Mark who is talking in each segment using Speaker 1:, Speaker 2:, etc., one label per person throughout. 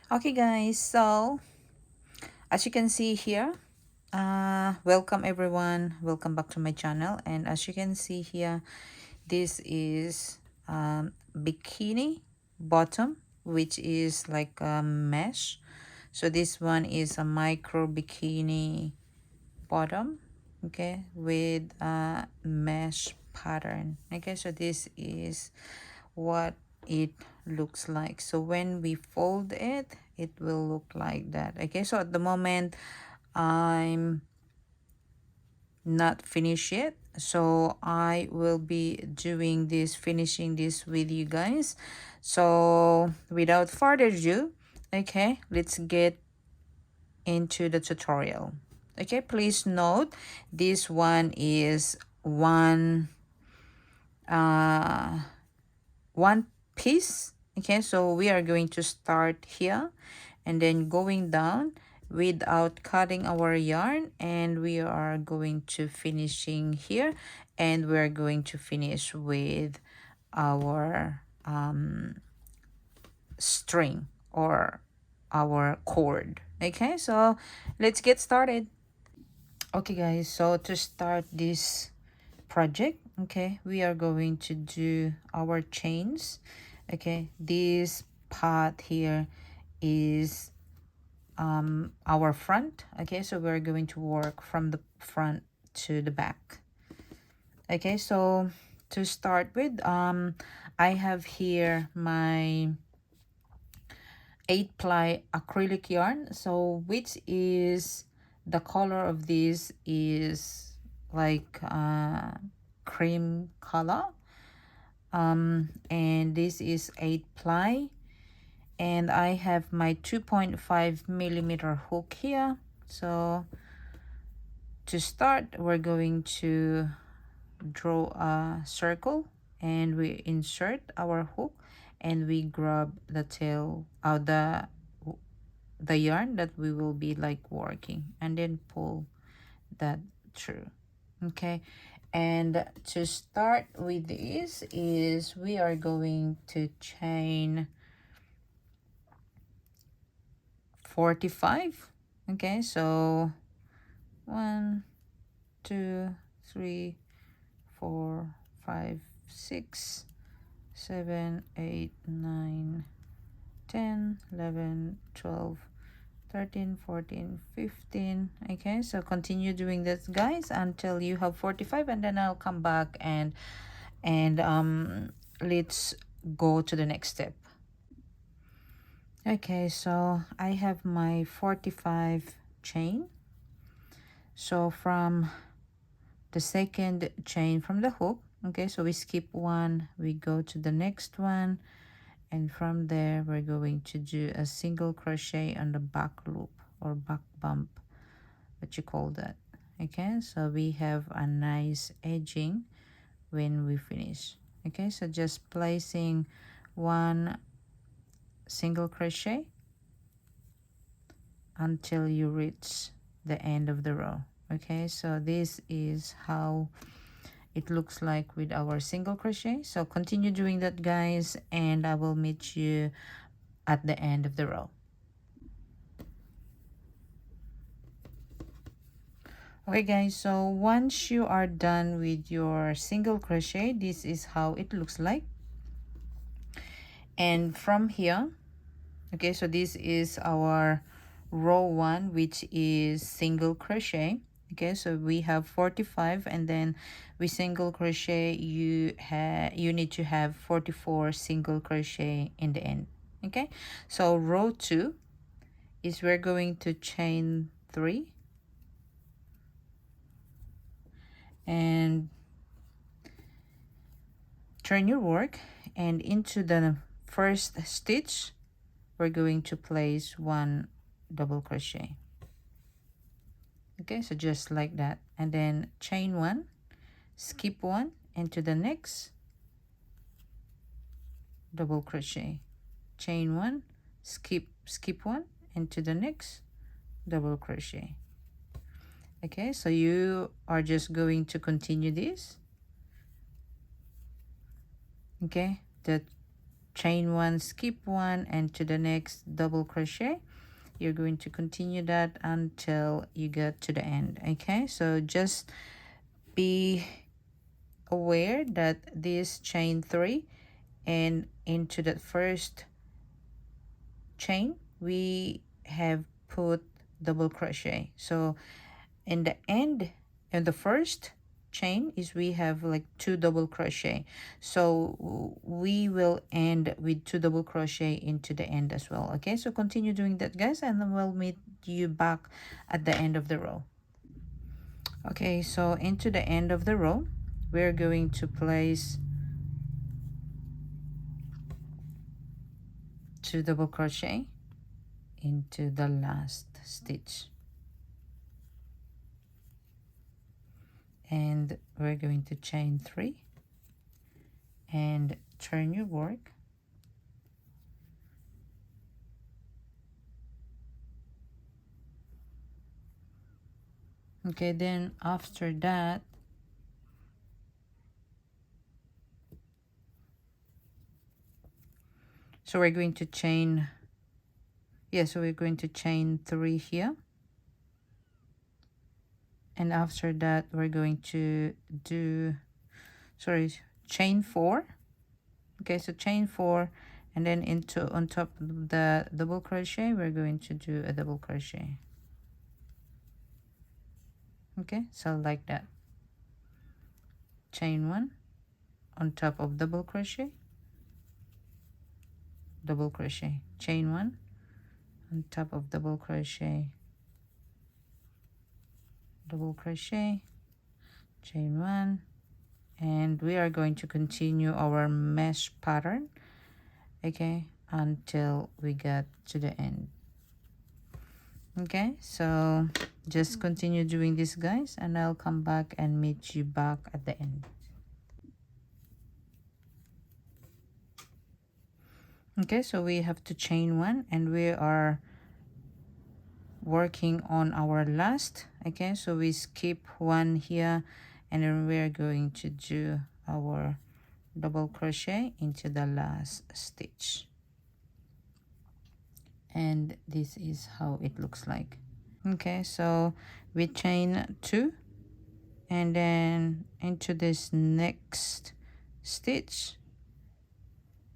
Speaker 1: Okay guys, so as you can see here, welcome everyone, welcome back to my channel. And as you can see here, this is bikini bottom, which is like a mesh. So this one is a micro bikini bottom, okay, with a mesh pattern. Okay, so this is what it looks like. So when we fold it, it will look like that. Okay, so at the moment I'm not finished yet, so I will be doing this, finishing this with you guys. So without further ado, okay, let's get into the tutorial. Okay, please note this one is uh one piece. Okay, so we are going to start here and then going down without cutting our yarn, and we are going to finishing here, and we're going to finish with our string or our cord. Okay, so let's get started. Okay guys, so to start this project, okay, we are going to do our chains. Okay, this part here is our front. Okay, so we're going to work from the front to the back. Okay, so to start with, I have here my 8-ply acrylic yarn, so which is the color of this is like cream color, and this is 8-ply, and I have my 2.5 millimeter hook here. So to start, we're going to draw a circle and we insert our hook and we grab the tail of the yarn that we will be like working, and then pull that through. Okay, and to start with this is we are going to chain 45. Okay, so 1 2 3 4 5 6 7 8 9 10 11 12 13 14 15. Okay, so continue doing this guys until you have 45, and then I'll come back and let's go to the next step. Okay, so I have my 45 chain. So from the second chain from the hook, okay, so we skip one, we go to the next one, and from there we're going to do a single crochet on the back loop or back bump, what you call that. Okay, so we have a nice edging when we finish. Okay, so just placing one single crochet until you reach the end of the row. Okay, so this is how it looks like with our single crochet. So continue doing that guys, and I will meet you at the end of the row. Okay guys, so once you are done with your single crochet, this is how it looks like. And from here, okay, so this is our row 1, which is single crochet. Okay, so we have 45, and then we single crochet, you need to have 44 single crochet in the end. Okay, so row 2 is we're going to chain 3 and turn your work, and into the first stitch we're going to place 1 double crochet. Okay, so just like that, and then chain 1, skip 1, and to the next double crochet, chain 1, skip 1, and to the next double crochet. Okay, so you are just going to continue this. Okay, the chain one, skip one, and to the next double crochet. You're going to continue that until you get to the end. Okay, so just be aware that this chain three, and into that first chain we have put double crochet. So in the end, in the first chain is we have like 2 double crochet, so we will end with 2 double crochet into the end as well. Okay, so continue doing that, guys, and then we'll meet you back at the end of the row. Okay, so into the end of the row we're going to place 2 double crochet into the last stitch, and we're going to chain 3 and turn your work. Okay, then after that so we're going to chain, so we're going to chain 3 here, and after that we're going to do, sorry, chain 4. Okay, so chain 4, and then into on top of the double crochet we're going to do a double crochet. Okay, so like that, chain 1 on top of double crochet, double crochet, chain 1 on top of double crochet, double crochet, chain 1, and we are going to continue our mesh pattern, okay, until we get to the end. Okay, so just continue doing this, guys, and I'll come back and meet you back at the end. Okay, so we have to chain 1 and we are working on our last. Okay, so we skip 1 here, and then we're going to do our double crochet into the last stitch, and this is how it looks like. Okay, so we chain 2, and then into this next stitch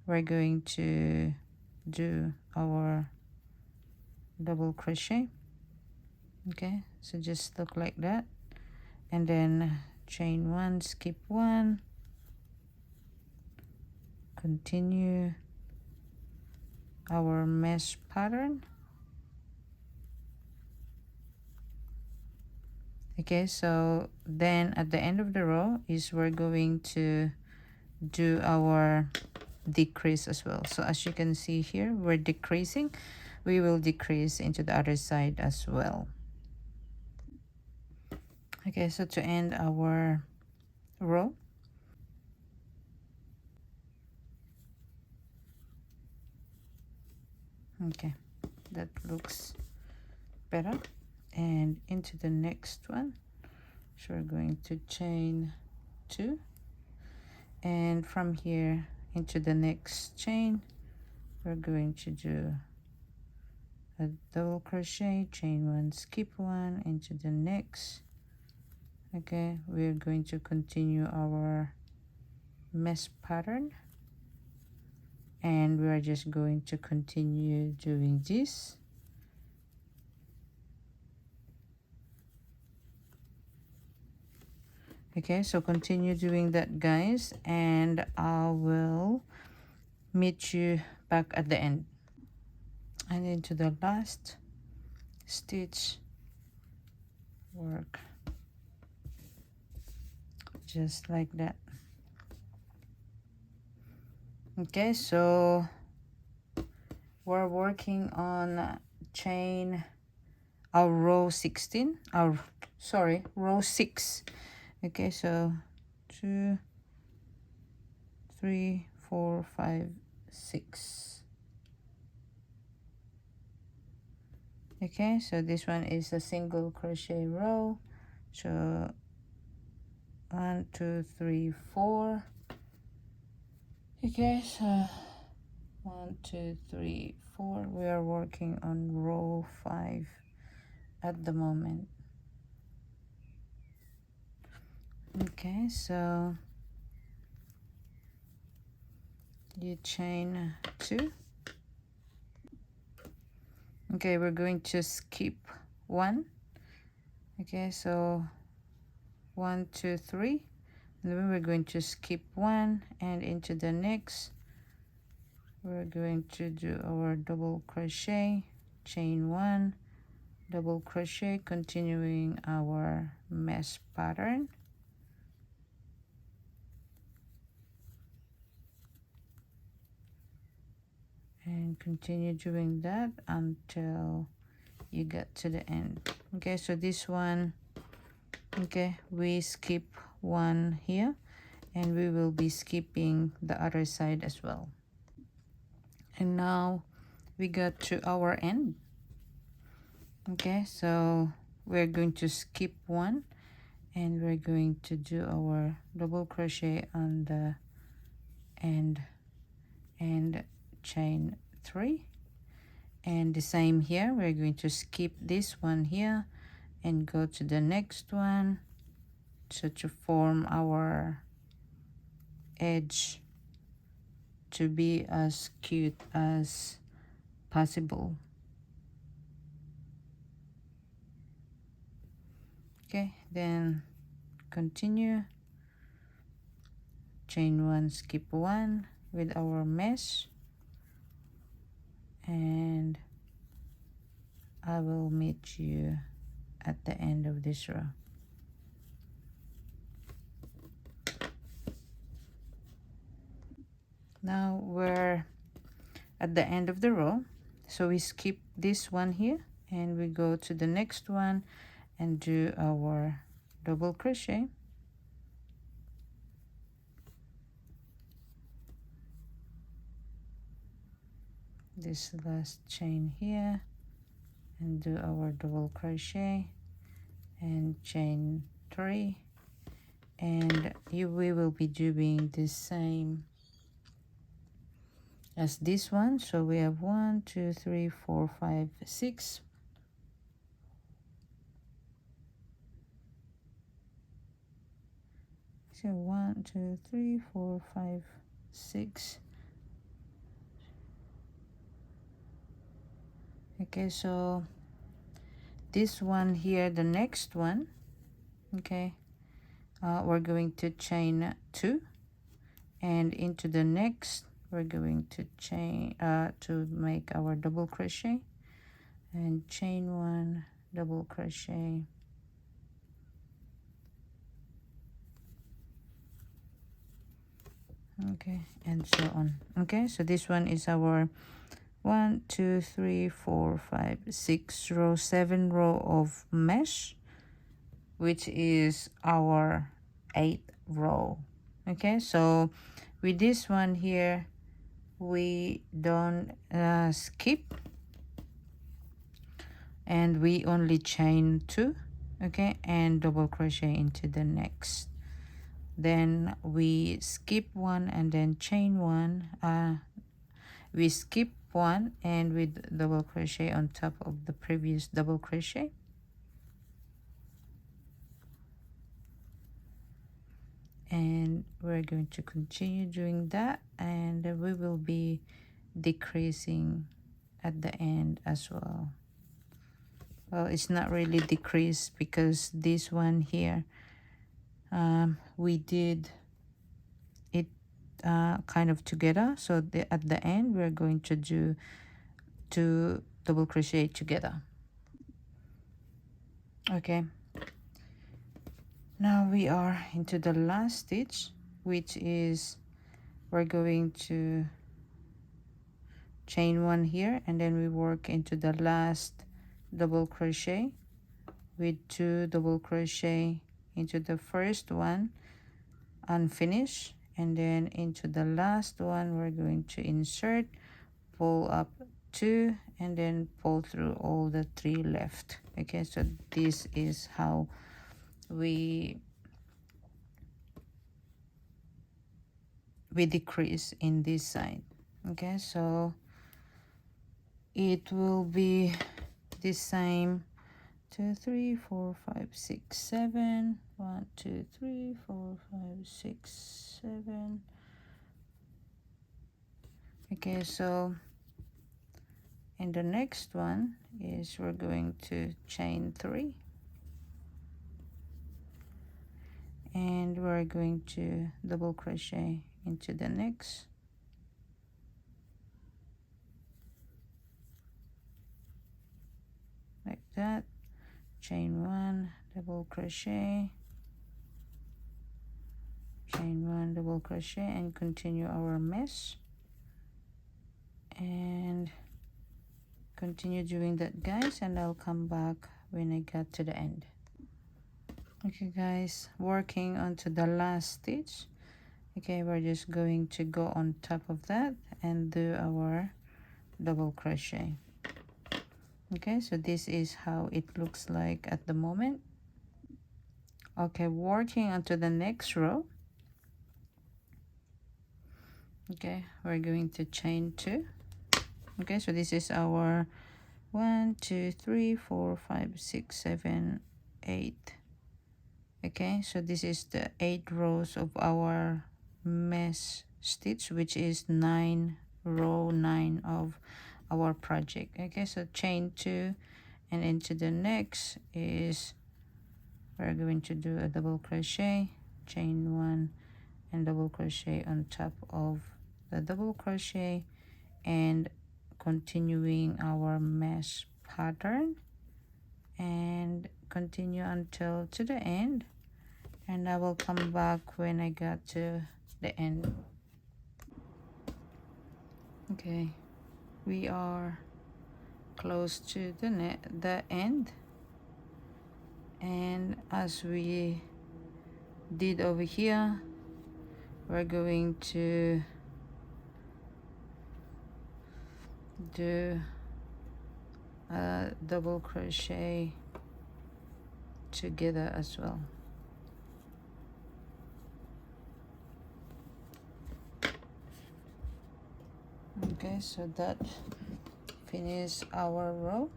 Speaker 1: we're going to do our double crochet. Okay, so just look like that, and then chain 1, skip 1, continue our mesh pattern. Okay, so then at the end of the row is we're going to do our decrease as well. So as you can see here, we're decreasing, we will decrease into the other side as well. Okay, so to end our row, okay, that looks better, and into the next one, so we're going to chain 2, and from here into the next chain we're going to do a double crochet, chain 1, skip 1 into the next. Okay, we're going to continue our mesh pattern, and we are just going to continue doing this. Okay, so continue doing that, guys, and I will meet you back at the end. And into the last stitch, work just like that. Okay, so we're working on chain our row 16, row 6. Okay, so 2, 3, 4, 5, 6. Okay, so this one is a single crochet row, so 1, 2, 3, 4. Okay, so 1 2 3 4. We are working on row 5 at the moment. Okay, so you chain 2. Okay, we're going to skip 1. Okay, so 1 2 3, and then we're going to skip 1, and into the next we're going to do our double crochet, chain 1, double crochet, continuing our mesh pattern. And continue doing that until you get to the end. Okay, so this one, okay, we skip 1 here, and we will be skipping the other side as well. And now we got to our end. Okay, so we're going to skip 1, and we're going to do our double crochet on the end and chain 3. And the same here, we're going to skip this one here and go to the next one, so to form our edge to be as cute as possible. Okay, then continue, chain 1, skip 1 with our mesh, and I will meet you at the end of this row. Now we're at the end of the row, so we skip this one here and we go to the next one and do our double crochet. This last chain here, and do our double crochet and chain 3, and we will be doing the same as this one. So we have 1 2 3 4 5 6. So 1 2 3 4 5 6. Okay, so this one here, the next one, okay, we're going to chain 2, and into the next we're going to chain to make our double crochet, and chain 1, double crochet, okay, and so on. Okay, so this one is our 1 2 3 4 5 6 row, 7 row of mesh, which is our 8th row. Okay, so with this one here, we don't skip, and we only chain 2, okay, and double crochet into the next. Then we skip 1 and then chain 1. We skip 1 and with double crochet on top of the previous double crochet. And we're going to continue doing that, and we will be decreasing at the end as well. Well, it's not really decreased because this one here, we did it kind of together, so at the end we're going to do 2 double crochet together. Okay, now we are into the last stitch, which is we're going to chain 1 here, and then we work into the last double crochet with 2 double crochet into the first one, unfinished, and then into the last one we're going to insert, pull up 2, and then pull through all the 3 left. Okay, so this is how we decrease in this side. Okay, so it will be the same. 2 3 4 5 6 7. 1 2 3 4 5 6 7. Okay, so in the next one is we're going to chain 3, and we're going to double crochet into the next, like that. Chain 1, double crochet, chain 1, double crochet, and continue our mesh, and continue doing that, guys, and I'll come back when I get to the end. Okay, guys, working onto the last stitch. Okay, we're just going to go on top of that and do our double crochet. Okay, so this is how it looks like at the moment. Okay, working onto the next row. Okay, we're going to chain 2. Okay, so this is our 1 2 3 4 5 6 7 8. Okay, so this is the 8 rows of our mesh stitch, which is 9 row 9 of our project. Okay, so chain 2, and into the next is we're going to do a double crochet, chain 1, and double crochet on top of the double crochet, and continuing our mesh pattern, and continue until to the end, and I will come back when I got to the end. Okay, we are close to the end, and as we did over here, we're going to do a double crochet together as well. Okay, so that finish our row,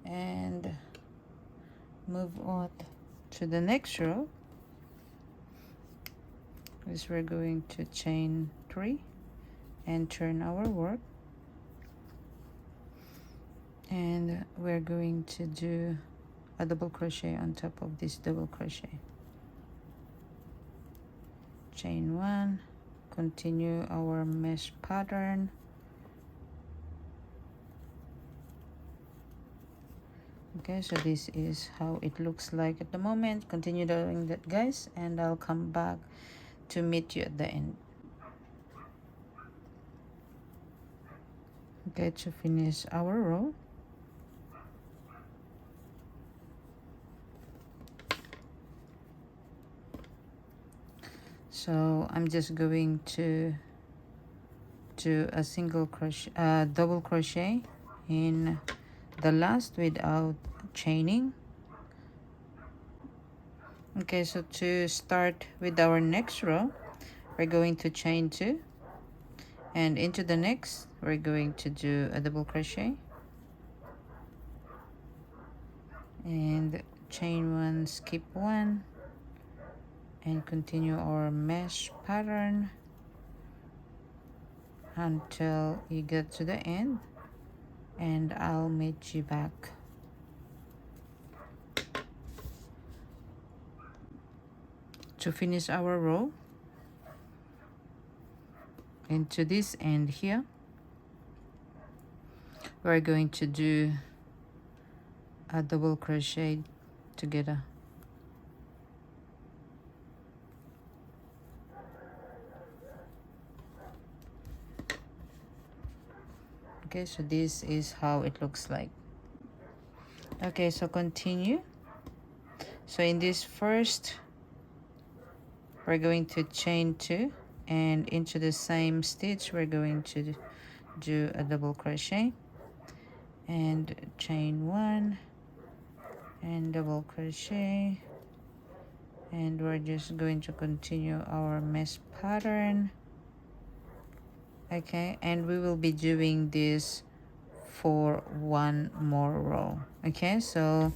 Speaker 1: and move on to the next row. Is we're going to chain 3 and turn our work, and we're going to do a double crochet on top of this double crochet, chain 1, continue our mesh pattern, okay, so this is how it looks like at the moment. Continue doing that, guys, and I'll come back to meet you at the end. Okay, to finish our row, so I'm just going to do a single crochet, double crochet in the last without chaining. Okay, so to start with our next row, we're going to chain 2, and into the next we're going to do a double crochet, and chain 1, skip 1, and continue our mesh pattern until you get to the end, and I'll meet you back. To finish our row into this end here, we're going to do a double crochet together. Okay, so this is how it looks like. Okay, so continue. So in this first, we're going to chain 2, and into the same stitch we're going to do a double crochet, and chain 1, and double crochet, and we're just going to continue our mesh pattern Okay, and we will be doing this for one more row. Okay, so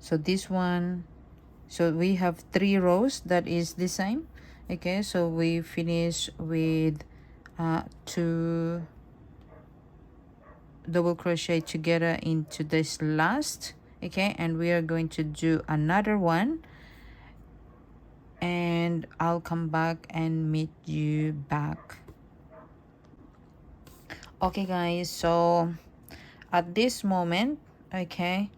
Speaker 1: this one, so we have 3 rows that is the same. Okay, so we finish with 2 double crochet together into this last. Okay, and we are going to do another one, and I'll come back and meet you back. Okay guys, so at this moment, okay,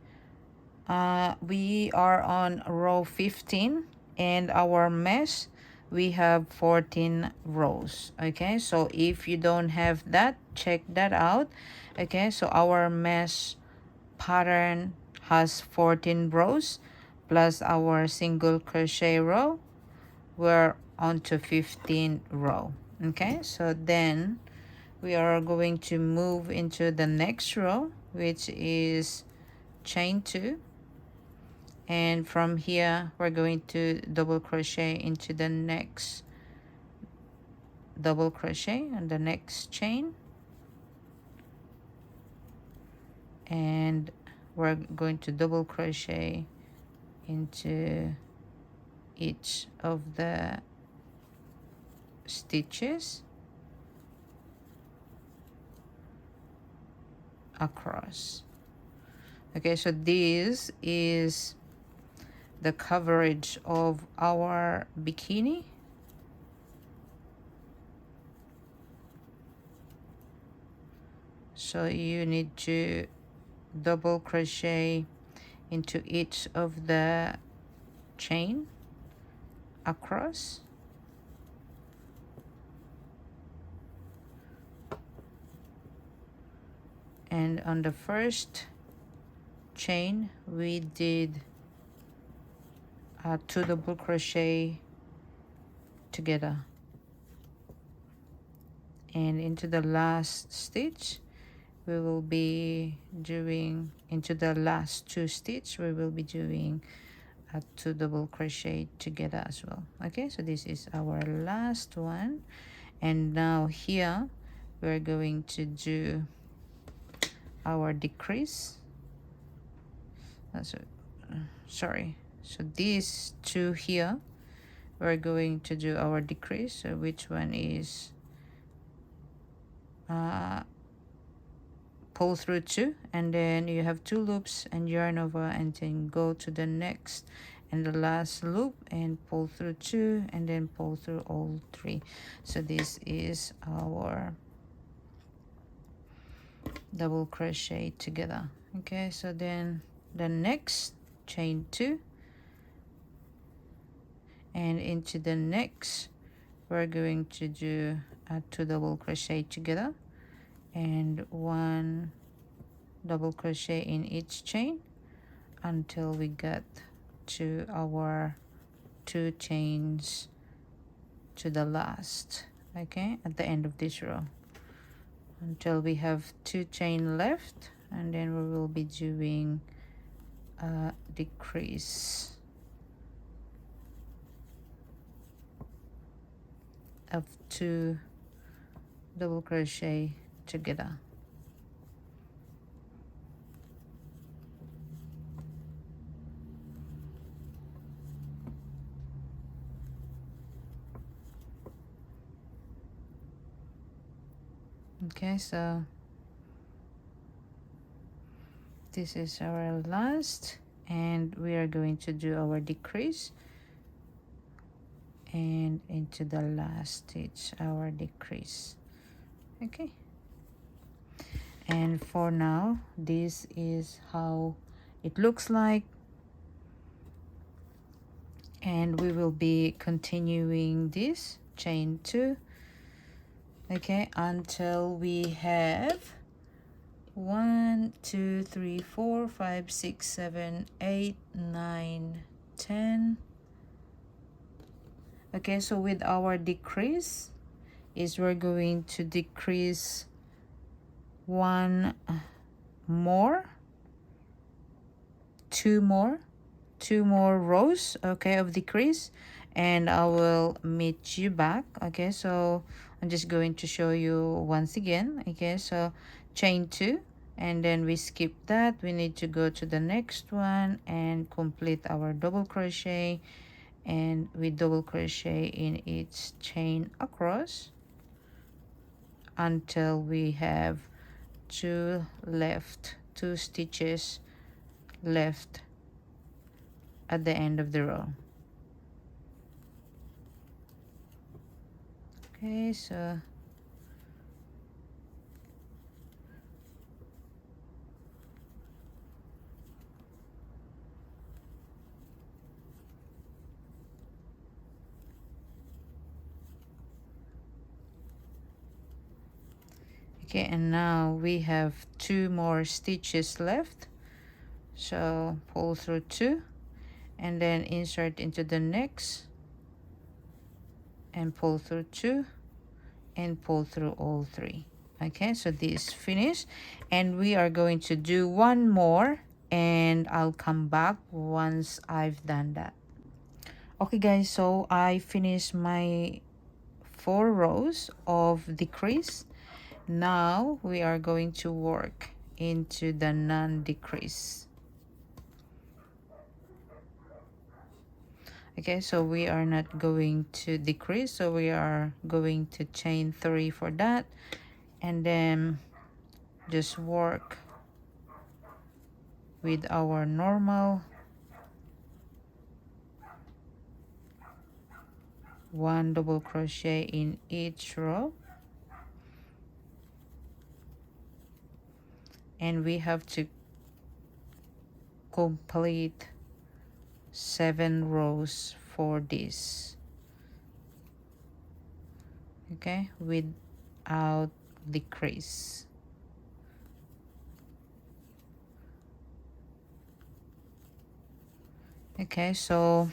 Speaker 1: we are on row 15, and our mesh, we have 14 rows. Okay, so if you don't have that, check that out. Okay, so our mesh pattern has 14 rows plus our single crochet row. We're on to 15 row. Okay, so then we are going to move into the next row, which is chain 2, and from here we're going to double crochet into the next double crochet on the next chain, and we're going to double crochet into each of the stitches across. Okay, so this is the coverage of our bikini. So you need to double crochet into each of the chain across, and on the first chain we did 2 double crochet together, and into the last stitch we will be doing, into the last 2 stitch we will be doing 2 double crochet together as well. Okay, so this is our last one, and now here we're going to do our decrease. Sorry, so these 2 here we're going to do our decrease. So which one is pull through 2, and then you have 2 loops and yarn over, and then go to the next and the last loop and pull through 2, and then pull through all 3. So this is our double crochet together. Okay, so then the next chain 2, and into the next we're going to do 2 double crochet together and 1 double crochet in each chain until we get to our 2 chains to the last. Okay, at the end of this row, until we have 2 chain left, and then we will be doing a decrease of 2 double crochet together. Okay, so this is our last, and we are going to do our decrease, and into the last stitch our decrease. Okay, and for now this is how it looks like, and we will be continuing this chain 2, okay, until we have 1 2 3 4 5 6 7 8 9 10. Okay, so with our decrease is we're going to decrease 1 more, 2 more, 2 more rows, okay, of decrease, and I will meet you back. Okay, so I'm just going to show you once again. Okay, so chain 2, and then we skip that. We need to go to the next one and complete our double crochet, and we double crochet in each chain across until we have two stitches left at the end of the row. Okay, so okay, and now we have 2 more stitches left, so pull through 2 and then insert into the next and pull through 2 and pull through all 3. Okay, so this finished, and we are going to do one more, and I'll come back once I've done that. Okay guys, so I finished my 4 rows of decrease. Now we are going to work into the non-decrease. Okay, so we are not going to decrease, so we are going to chain 3 for that, and then just work with our normal 1 double crochet in each row, and we have to complete 7 rows for this. Okay, without decrease. Okay, so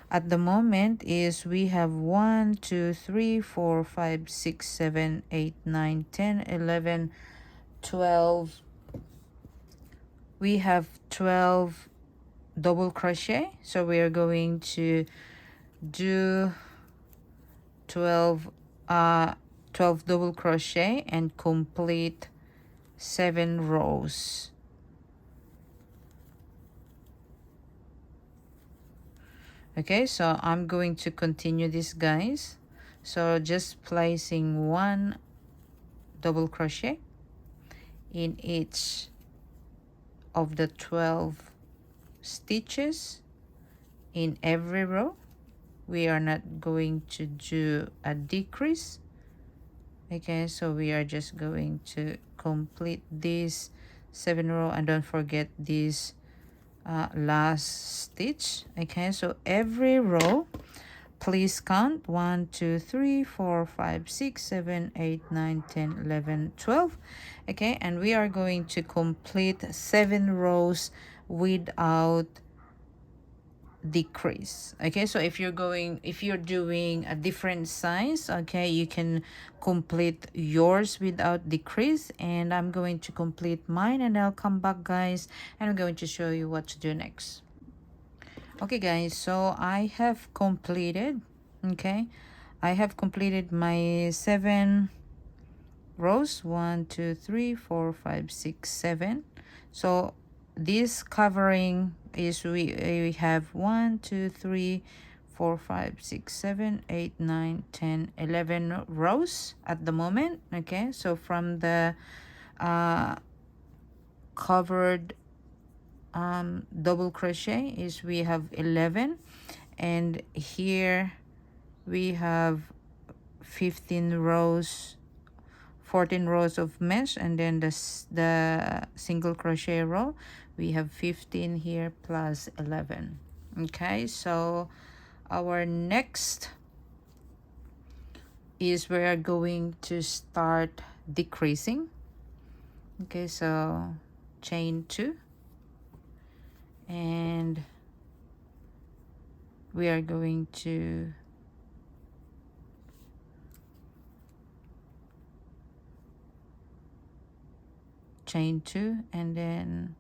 Speaker 1: at the moment is we have 1 2 3 4 5 6 7 8 9 10 11 12. We have 12 double crochet, so we are going to do 12 double crochet and complete 7 rows. Okay, so I'm going to continue this, guys. So just placing 1 double crochet in each of the 12 stitches in every row. We are not going to do a decrease. Okay, so we are just going to complete this 7 row, and don't forget this last stitch. Okay, so every row please count 1 2 3 4 5 6 7 8 9 10 11 12. Okay, and we are going to complete 7 rows without decrease. Okay, so if you're doing a different size, okay, you can complete yours without decrease, and I'm going to complete mine, and I'll come back, guys, and I'm going to show you what to do next. Okay guys, so I have completed, okay, I have completed my 7 rows, 1 2 3 4 5 6 7. So this covering is we have 1 2 3 4 5 6 7 8 9 10 11 rows at the moment. Okay, so from the covered double crochet is we have 11, and here we have 15 rows, 14 rows of mesh, and then the single crochet row we have 15 here plus 11. Okay, so our next is we are going to start decreasing. Okay, so chain 2, and we are going to chain 2, and then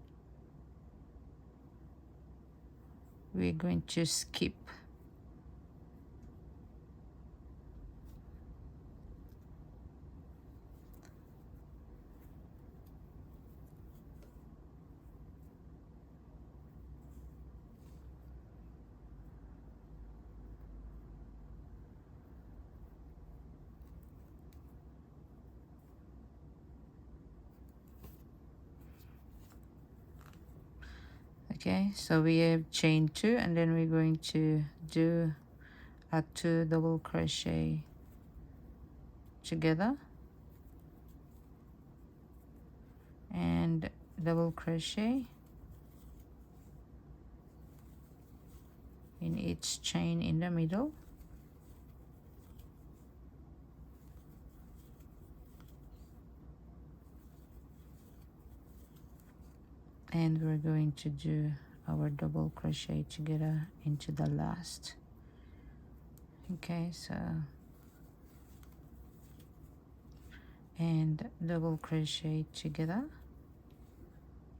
Speaker 1: we're going to skip. Okay, so we have chain 2, and then we're going to do a 2 double crochet together and double crochet in each chain in the middle, and we're going to do our double crochet together into the last. Okay, so and double crochet together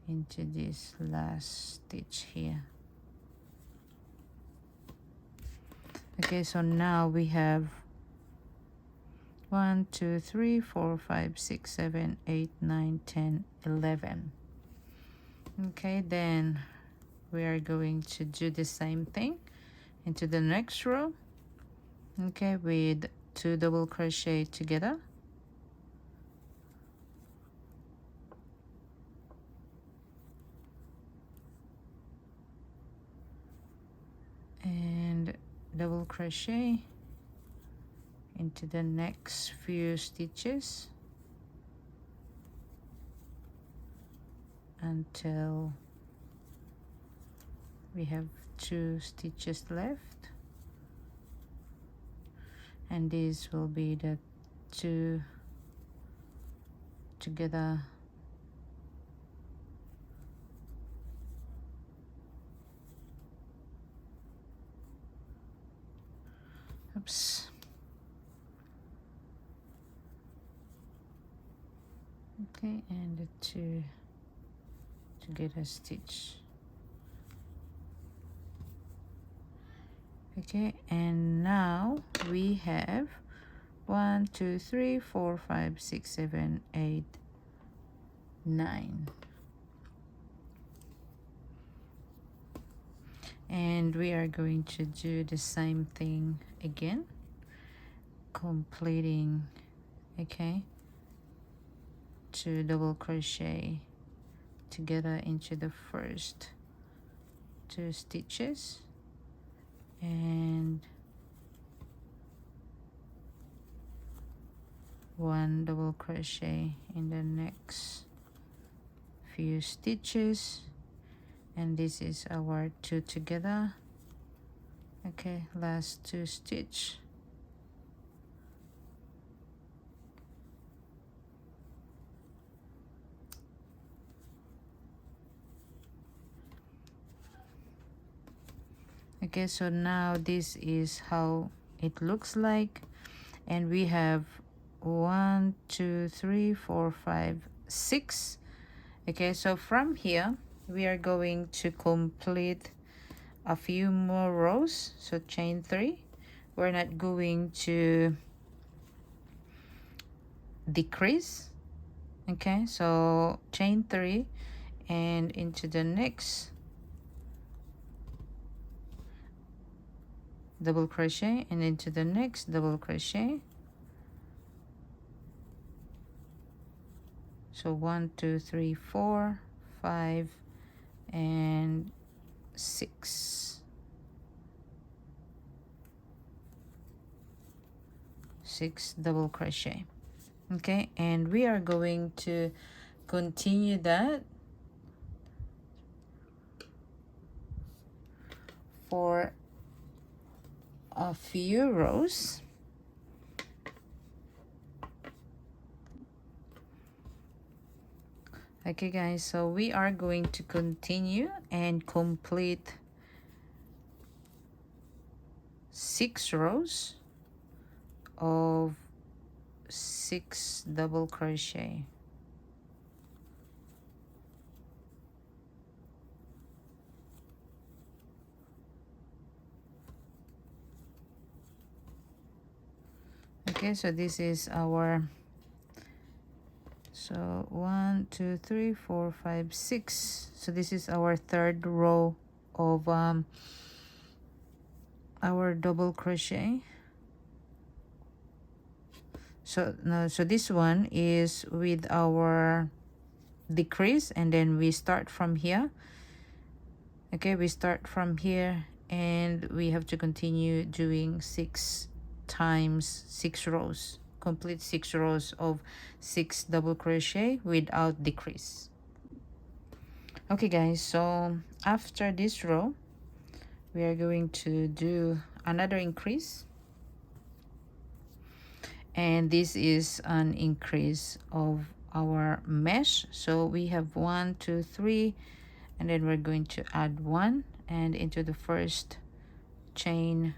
Speaker 1: into this last stitch here. Okay, so now we have 1 2 3 4 5 6 7 8 9 10 11. Okay, then we are going to do the same thing into the next row. Okay, with 2 double crochet together, and double crochet into the next few stitches until we have 2 stitches left, and these will be the 2 together oops. Okay, and the 2 together stitch. Okay, and now we have 1 2 3 4 5 6 7 8 9, and we are going to do the same thing again, completing, okay, 2 double crochet together into the first 2 stitches, and 1 double crochet in the next few stitches, and this is our 2 together. Okay, last 2 stitch, okay, so now this is how it looks like, and we have 1 2 3 4 5 6. Okay, so from here we are going to complete a few more rows, so chain 3. We're not going to decrease. Okay, so chain 3 and into the next double crochet, and into the next double crochet. So 1 2 3 4 5 and 6 double crochet. Okay, and we are going to continue that for a few rows. Okay guys, so we are going to continue and complete 6 rows of 6 double crochet. Okay, so this is our, so 1 2 3 4 5 6, so this is our third row of our double crochet. So no, so this one is with our decrease, and then we start from here. Okay, we start from here and we have to continue doing 6 times 6 rows, complete 6 rows of 6 double crochet without decrease. Okay guys, so after this row we are going to do another increase, and this is an increase of our mesh. So we have 1 2 3, and then we're going to add 1, and into the first chain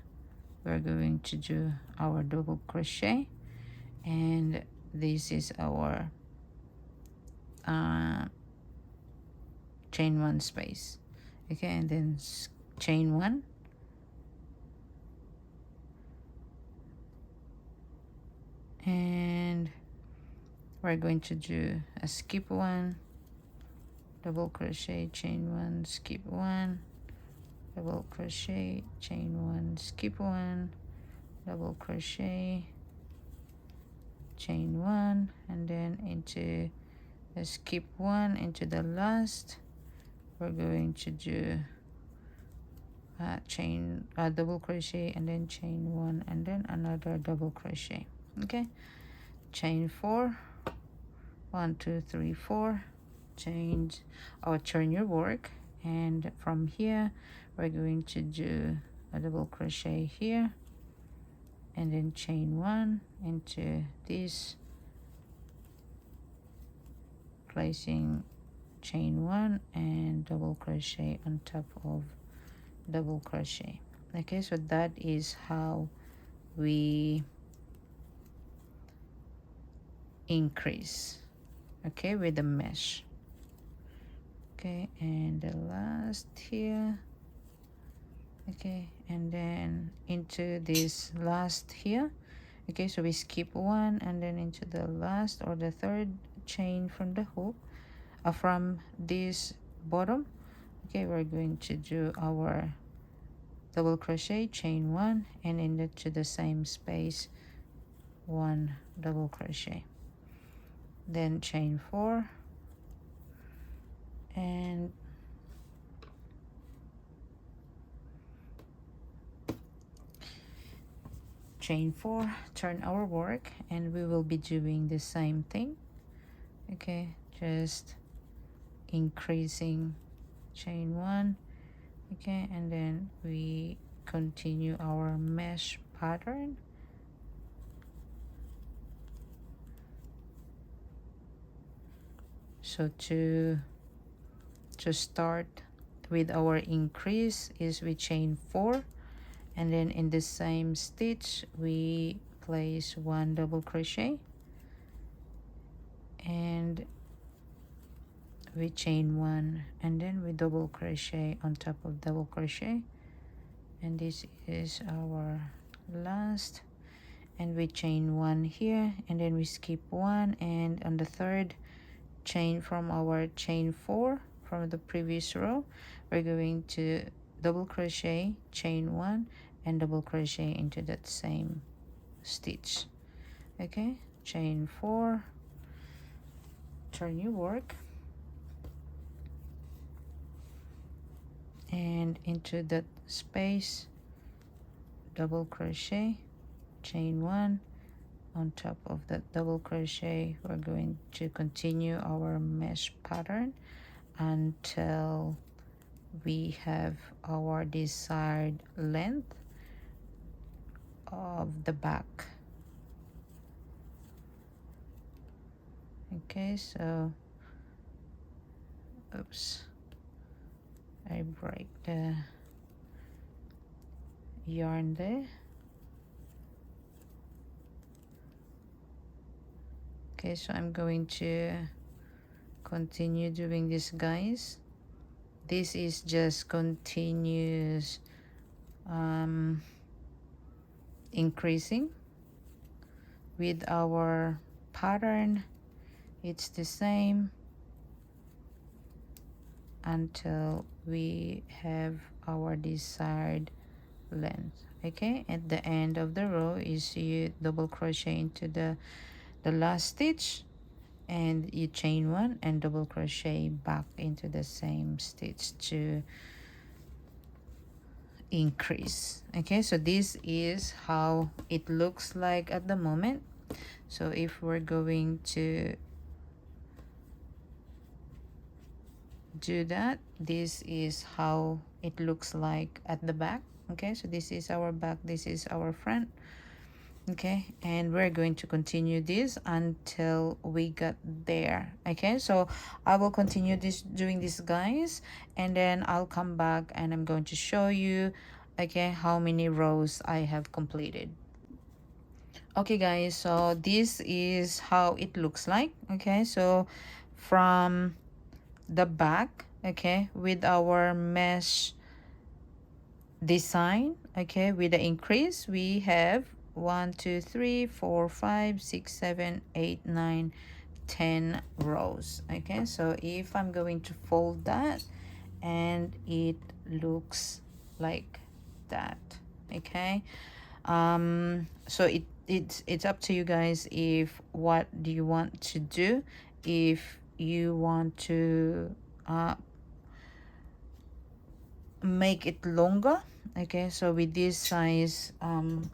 Speaker 1: we're going to do our double crochet, and this is our chain 1 space. Okay, and then chain 1, and we're going to do a skip 1, double crochet, chain 1, skip 1, double crochet, chain 1, skip 1, double crochet, chain 1, and then into a skip 1 into the last. We're going to do chain double crochet, and then chain 1, and then another double crochet. Okay, chain 4, 1 2 3 4, change or turn your work, and from here we're going to do a double crochet here, and then chain 1 into this, placing chain 1 and double crochet on top of double crochet. Okay, so that is how we increase, okay, with the mesh. Okay, and the last here. Okay, and then into this last here. Okay, so we skip 1, and then into the last or the third chain from the hook, from this bottom. Okay, we're going to do our double crochet, chain 1, and into the same space 1 double crochet, then chain 4, and chain 4, turn our work, and we will be doing the same thing. Okay, just increasing chain 1. Okay, and then we continue our mesh pattern. So to start with our increase is we chain 4, and then in the same stitch we place 1 double crochet, and we chain 1, and then we double crochet on top of double crochet, and this is our last, and we chain 1 here, and then we skip 1, and on the third chain from our chain 4 from the previous row we're going to double crochet, chain 1, and double crochet into that same stitch. Okay, chain 4, turn your work, and into that space double crochet, chain 1, on top of that double crochet we're going to continue our mesh pattern until we have our desired length of the back. Okay, so oops, I break the yarn there. Okay, so I'm going to continue doing this, guys. This is just continuous increasing. with our pattern, it's the same until we have our desired length. Okay, at the end of the row is you double crochet into the last stitch, and you chain one and double crochet back into the same stitch to increase. Okay, so this is how it looks like at the moment. So if we're going to do that, this is how it looks like at the back. Okay, so this is our back, this is our front. Okay, and we're going to continue this until we get there. Okay, so I will continue this doing this, guys, and then I'll come back and I'm going to show you, okay, how many rows I have completed. Okay guys, so this is how it looks like. Okay, so from the back, okay, with our mesh design, okay, with the increase, we have 1 2 3 4 5 6 7 8 9 10 rows. Okay, so if I'm going to fold that, and it looks like that. Okay, so it's up to you guys if what do you want to do. If you want to make it longer, okay, so with this size,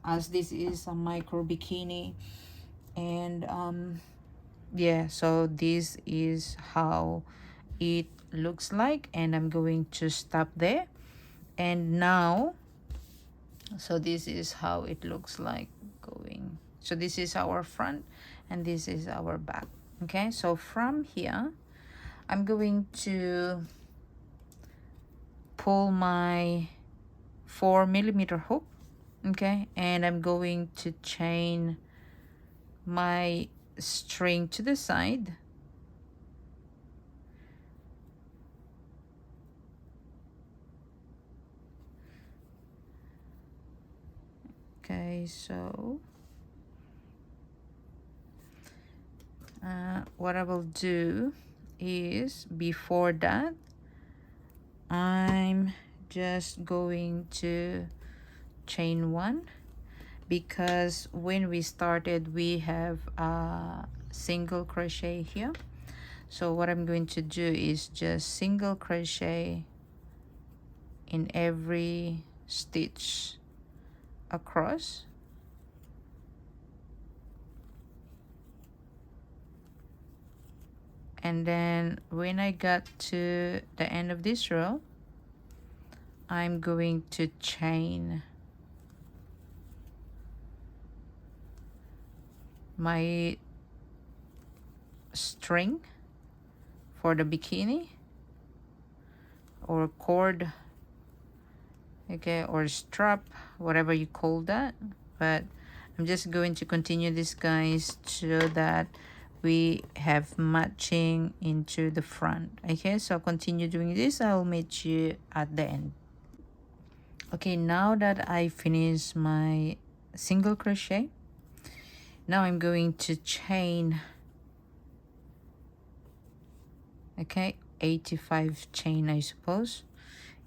Speaker 1: as this is a micro bikini, and yeah, so this is how it looks like, and I'm going to stop there. And now, so this is how it looks like going. So this is our front and this is our back. Okay, so from here I'm going to pull my 4mm hook, okay, and I'm going to chain my string to the side, okay. So what I will do is, before that, I'm just going to chain one, because when we started we have a single crochet here. So what I'm going to do is just single crochet in every stitch across, and then when I got to the end of this row, I'm going to chain my string for the bikini or cord, okay, or strap, whatever you call that. But I'm just going to continue this, guys, so that we have matching into the front. Okay, so continue doing this. I'll meet you at the end. Okay, now that I finished my single crochet, now I'm going to chain, okay, 85 chain, I suppose.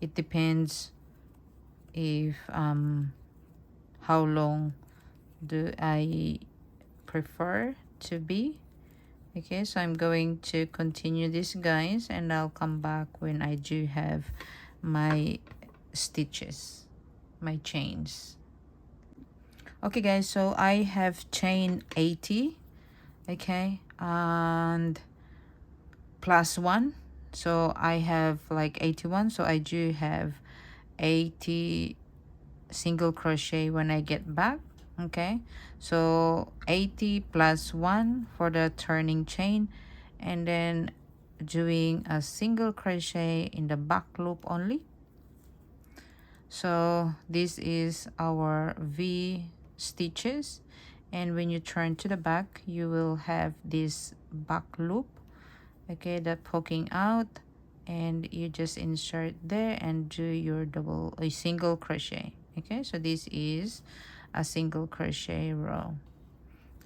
Speaker 1: It depends if how long do I prefer to be. Okay, so I'm going to continue this, guys, and I'll come back when I do have my stitches, my chains. Okay guys, so I have chain 80, okay, and plus 1, so I have like 81, so I do have 80 single crochet when I get back. Okay, so 80 plus 1 for the turning chain, and then doing a single crochet in the back loop only. So this is our V stitches, and when you turn to the back you will have this back loop, okay, that poking out, and you just insert there and do your a single crochet. Okay, so this is a single crochet row.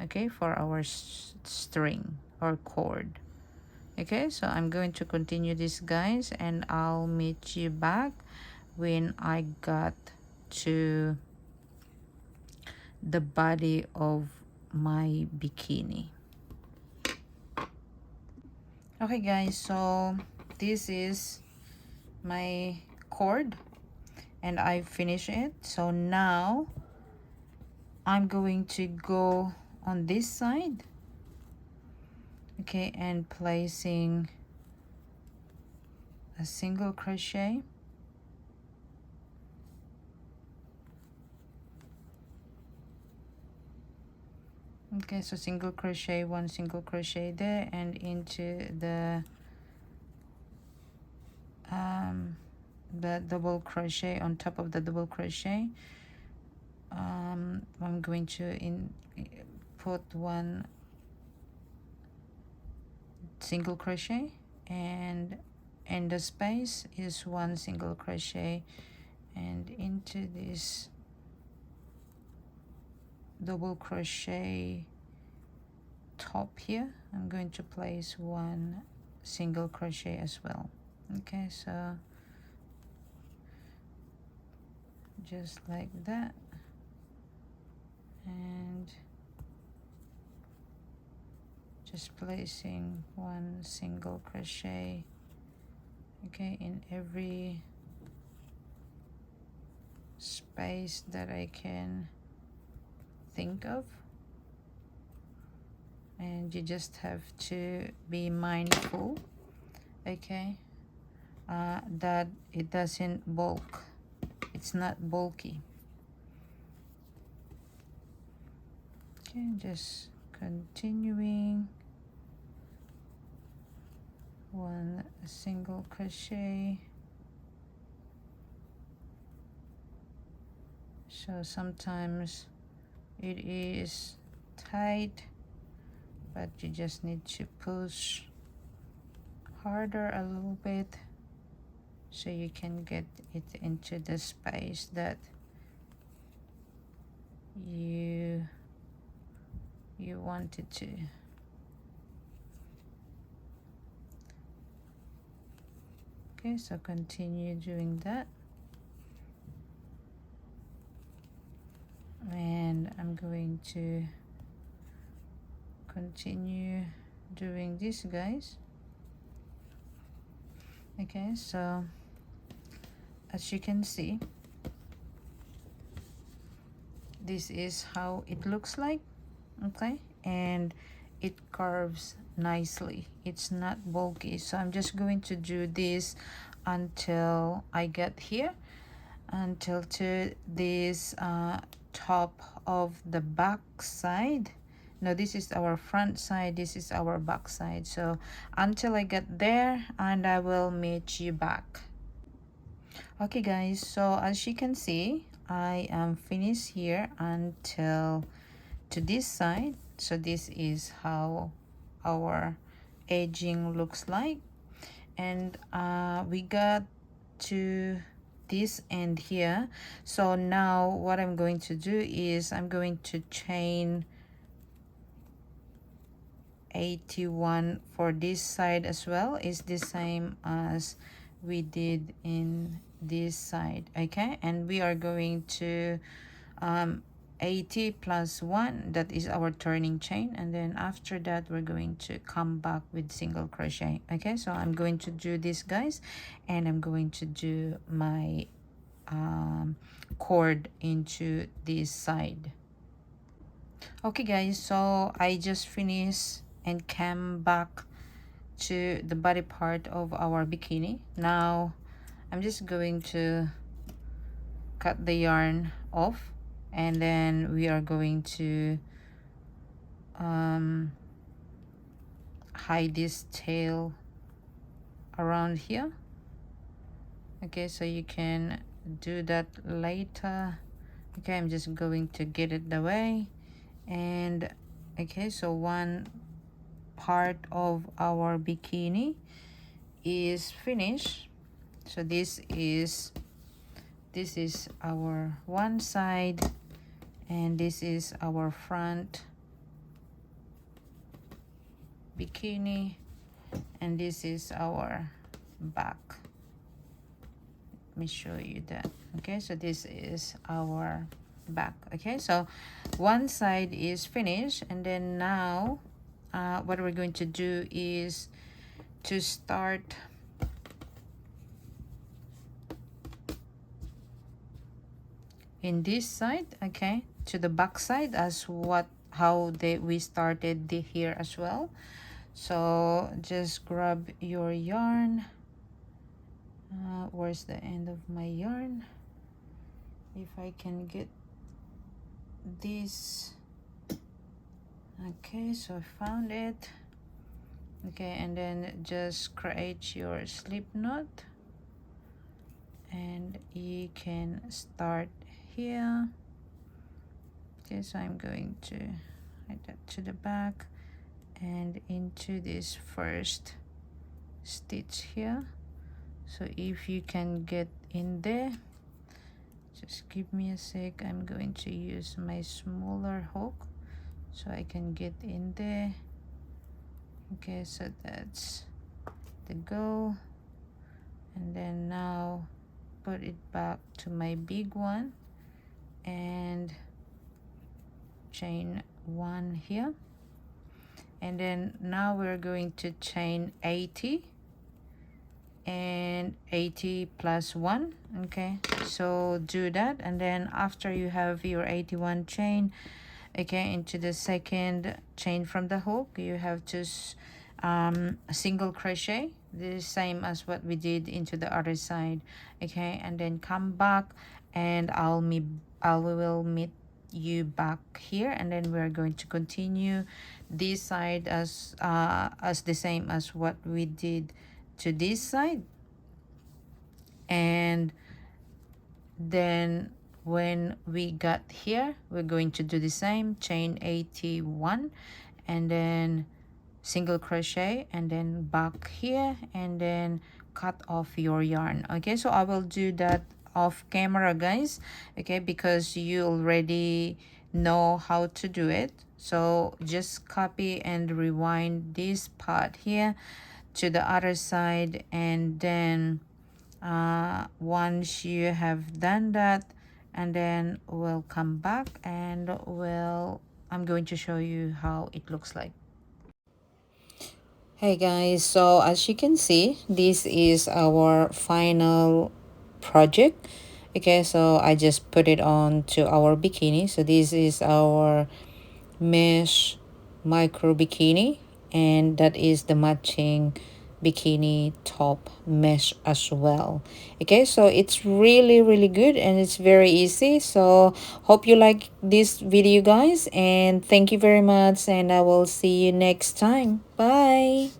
Speaker 1: okay, for our string or cord. Okay, so I'm going to continue this, guys, and I'll meet you back when I got to the body of my bikini. Okay, guys, so this is my cord and I finished it. So now I'm going to go on this side, okay, and placing a single crochet, okay, so single crochet, one single crochet there, and into the double crochet on top of the double crochet. I'm going to put one single crochet, and in the space is one single crochet, and into this double crochet top here I'm going to place one single crochet as well. Okay, so just like that, and just placing one single crochet, okay, in every space that I can think of. And you just have to be mindful, okay, that it doesn't bulk, it's not bulky. Okay, just continuing one single crochet. So sometimes it is tight, but you just need to push harder a little bit so you can get it into the space that you want it to. Okay, so continue doing that, and I'm going to continue doing this, guys. Okay, so as you can see, this is how it looks like, okay, and it curves nicely, it's not bulky. So I'm just going to do this until I get here, until to this top of the back side. No, this is our front side, this is our back side. So until I get there, and I will meet you back. Okay, guys, so as you can see, I am finished here until to this side. So this is how our edging looks like, and we got to this end here. So now what I'm going to do is I'm going to chain 81 for this side as well. Is the same as we did in this side, okay, and we are going to 80 plus 1, that is our turning chain, and then after that we're going to come back with single crochet. Okay, so I'm going to do this, guys, and I'm going to do my cord into this side. Okay, guys, so I just finished and came back to the body part of our bikini. Now I'm just going to cut the yarn off, and then we are going to hide this tail around here. Okay, so you can do that later. Okay, I'm just going to get it the way, and okay, so one part of our bikini is finished. So this is our one side, and this is our front bikini, and this is our back. Let me show you that. Okay, so this is our back. Okay, so one side is finished, and then now what we're going to do is to start in this side, okay, to the back side, as we started here as well. So just grab your yarn. Where's the end of my yarn? If I can get this. Okay, so I found it. Okay, and then just create your slip knot, and you can start here. Okay, so I'm going to add that to the back and into this first stitch here. So if you can get in there, just give me a sec. I'm going to use my smaller hook so I can get in there. Okay, so that's the go, and then now put it back to my big one and chain 1 here, and then now we're going to chain 80 and 80 plus 1. Okay, so do that, and then after you have your 81 chain, okay, into the second chain from the hook, you have to single crochet the same as what we did into the other side. Okay, and then come back, and I will meet you back here, and then we're going to continue this side as the same as what we did to this side. And then when we got here, we're going to do the same, chain 81, and then single crochet, and then back here, and then cut off your yarn. Okay, so I will do that off camera, guys, okay, because you already know how to do it. So just copy and rewind this part here to the other side, and then once you have done that, and then we'll come back and I'm going to show you how it looks like. Hey guys, so as you can see, this is our final project. Okay, so I just put it on to our bikini. So this is our mesh micro bikini, and that is the matching bikini top mesh as well. Okay, so it's really good and it's very easy. So hope you like this video, guys, and thank you very much, and I will see you next time. Bye.